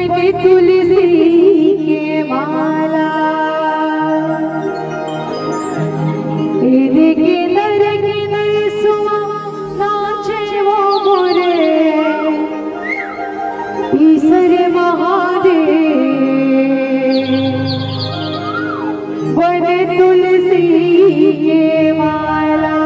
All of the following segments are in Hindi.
बने तुलसी के माला देखे नर सुआ नाचे वो मोरे ईश्वर महादेव बने तुलसी के माला।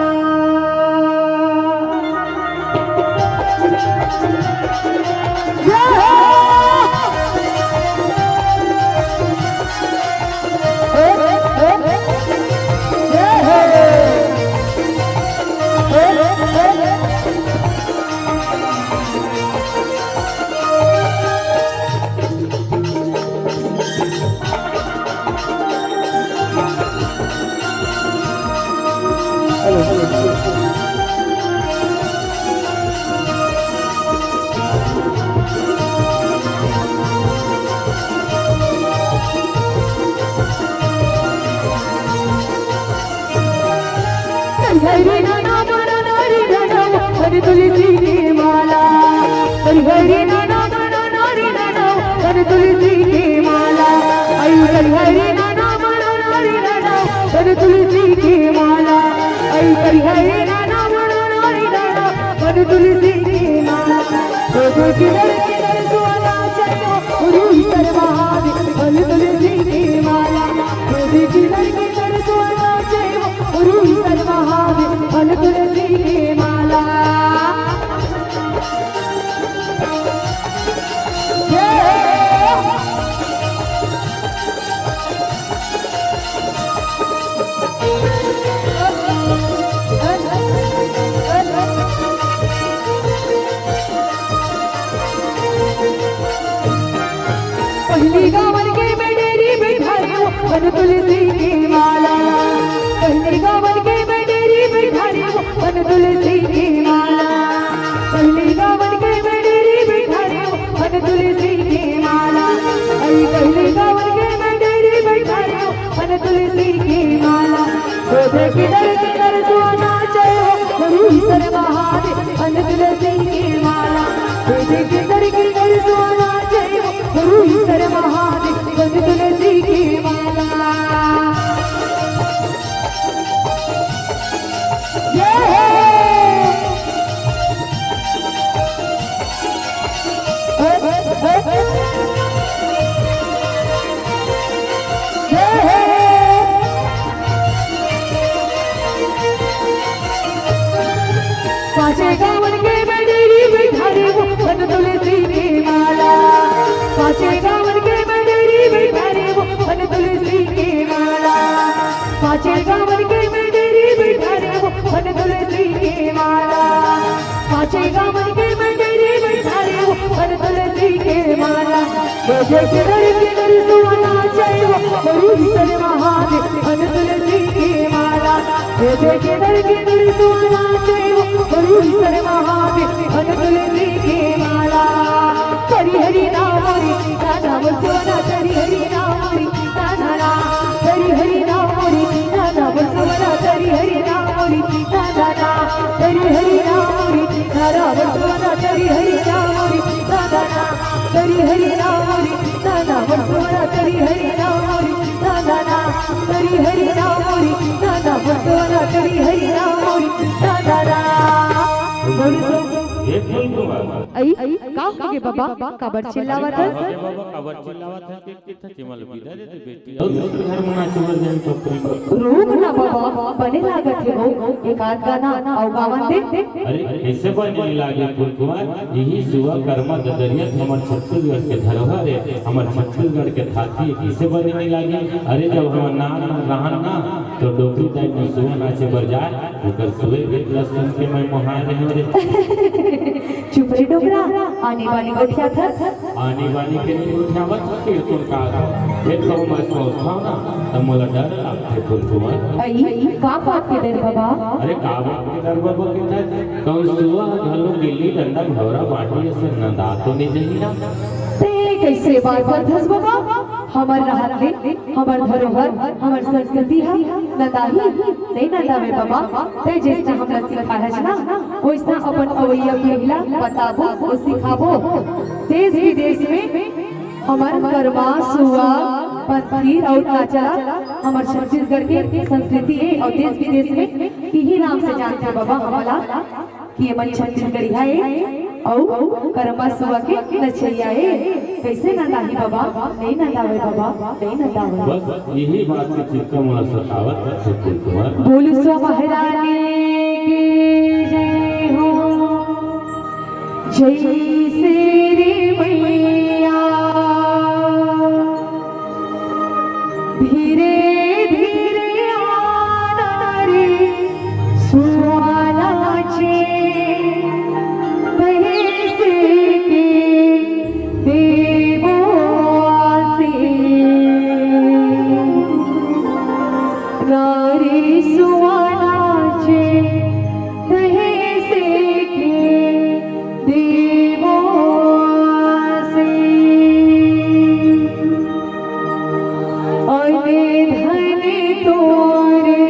हरि नाना मना नारी नाना हरि तुलसी की माला हरि नाना मना नारी नाना हरि तुलसी की माला हरि नाना मना नारी नाना हरि तुलसी की माला हरि नाना मना नारी नाना हरि तुलसी की माला किधर किधर सुना चलो गुरु सर्वहादि हरि तुलसी की माला किधर किधर सुना चलो गुरु सर्वहादि हरि तुलसी की माला। पहली गावन के मेडेरी बिठाई हरि तुलसी की माला पहली गावन के मेडेरी बिठाई हरि तुलसी की माला पहली गावन के मेडेरी बिठाई हरि तुलसी की माला पहली गावन के मेडेरी बिठाई हरि तुलसी की माला किधर किधर सोना चलो गुरु सर्वहादि हरि तुलसी की माला किधर किधर सोना चलो गुरु सर्वहादि हरि तुलसी की माला। पाँचे गावन के मेडेरी बिठाई हरि तुलसी की माला पाँचे गावन के मेडेरी बिठाई हरि तुलसी की माला पाँचे गावन के मेडेरी बिठाई हरि तुलसी की माला पाँचे गावन के मेडेरी बिठाई हरि तुलसी की माला किधर किधर सुना चलो गुरु सर्वहादि हरि तुलसी की माला किधर किधर सुना चलो गुरु सर्वहादि हरि तुलसी की माला। हरि हरि नाम हरि नाम सुना हरि हरि नाम हरि नाना हरि हरि नाम हरि नाम सुना हरि हरि नाम हरि नाना हरि हरि नाम हरि नाम सुना हरि हरि नाम हरि नाना हरि हरि नाम हरि नाम सुना हरि हरि नाम हरि नाना हरि हरि नाम हरि नाम सुना हरि हरि नाम हरि नाना। ये फूल को आई का हो गए बाबा काबर चिल्लावत है बाबा काबर चिल्लावत है कि चिमल विदा दे दे बेटी और घर मना चुवर जन टोकरी रोक ना बाबा बने लागत है हो एक आध गाना और गावन दे अरे कैसे बने लागे फूल कुमार यही सुवा कर्मा ददरिया हमर छत्तीसगढ़ के धरोहर है हमर छत्तीसगढ़ के थाती कैसे बने नहीं लागे अरे जब हम नाम रहन ना तो डोकरी टाइप में सुवा नाचे बर जाए ओकर सुवे के प्लस सुन के मैं मोहान रहे रे चुप रे डोगरा आने वाली उठिया था आने वाली के नहीं उठावत फिर तुम का फिर तो मैं सोचता ना तब मोला डर लगते फूल कुमार आई का बात के डर बाबा अरे का बात के डर बाबा के था कौन सुवा घलो गिल्ली डंडा भौरा बाटी से नंदा तो नहीं जही ना ते कैसे बात करथस बाबा हमर रहत ले हमर धरोहर हमर संस्कृति है नदाही नहीं नदावे बाबा ते जैसे हमरा सिखा है ना वैसा अपन अवैया पहला बताबो और सिखाबो देश विदेश में हमार गरबा सुआ पंथी और नाचला हमार छत्तीसगढ़ के संस्कृति है और देश विदेश में यही नाम से जानते हैं बाबा हमला कि मन छत्तीसगढ़ी है और गरबा सुआ के नचैया है। कैसे ना गाही बाबा नहीं ना गावे बाबा नहीं ना गावे बस यही बात के चित्त मोला सतावत है फूल कुमार। बोल सो महारानी की जय हो जय श्री मैया धीरे धीरे आना रे सुवालाचे कैसे के देवो आसे नारी सुवालाचे कैसे के देवो आसे अने धने तोरे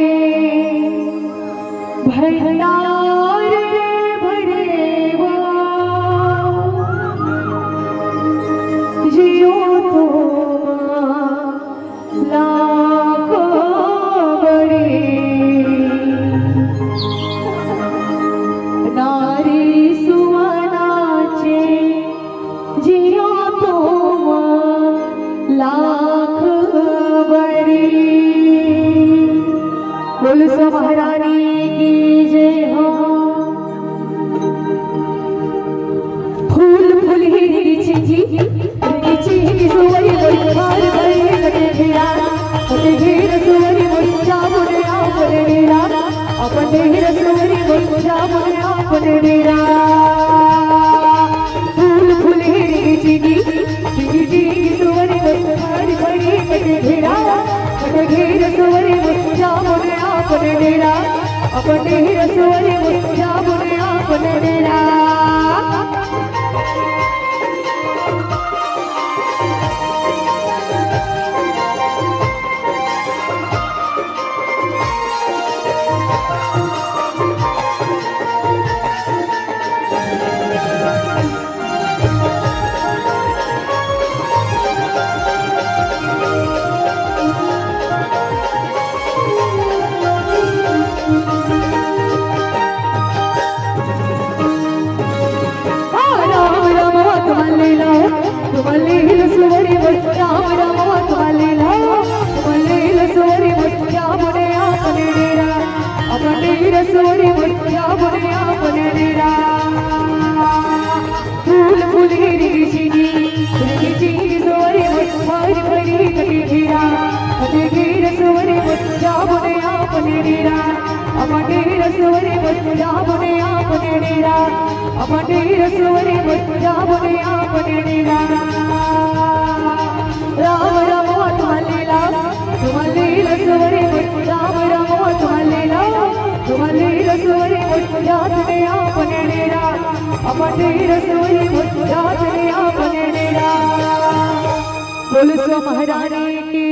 भंडार भरे वो जियो तो लाखों बड़े नारी सुवनाचे जियो तो लाख बड़ी। बोल सो महारानी की जय हो। फूल फूल ही नीची की सुवरी बोल खार बड़ी कटे घेरा कटे घेर सुवरी बोल जा बोले आपने डेरा अपने घेर सुवरी बोल जा बोले आपने डेरा। फूल फूल ही नीची की सुवरी बोल खार बड़ी कटे घेरा कटे घेर सुवरी बोल जा बोले आपने डेरा अपने घेर सुवरी बोल जा बोले आपने डेरा। तुम्हारे सुवरी बोल राम राम तुम्हारे तुम्हारे सुवरी बोल जा बोले आपने डेरा अपने सुवरी बोल जा बोले आपने डेरा। फूल फूल गिरी सुवरी बोल भरी भरी कटी घेरा कटी घेर सुवरी बोल जा बोले आपने डेरा अपने सुवरी बोल जा बोले आपने डेरा अपने सुवरी बोल जा बोले आपने डेरा। राम राम तुम्हारे सुवरी बोल राम राम तुम्हारे सुवरी बोल जाते आपने डेरा अपने सुवरी बोल जाते आपने डेरा। बोल सो महारानी की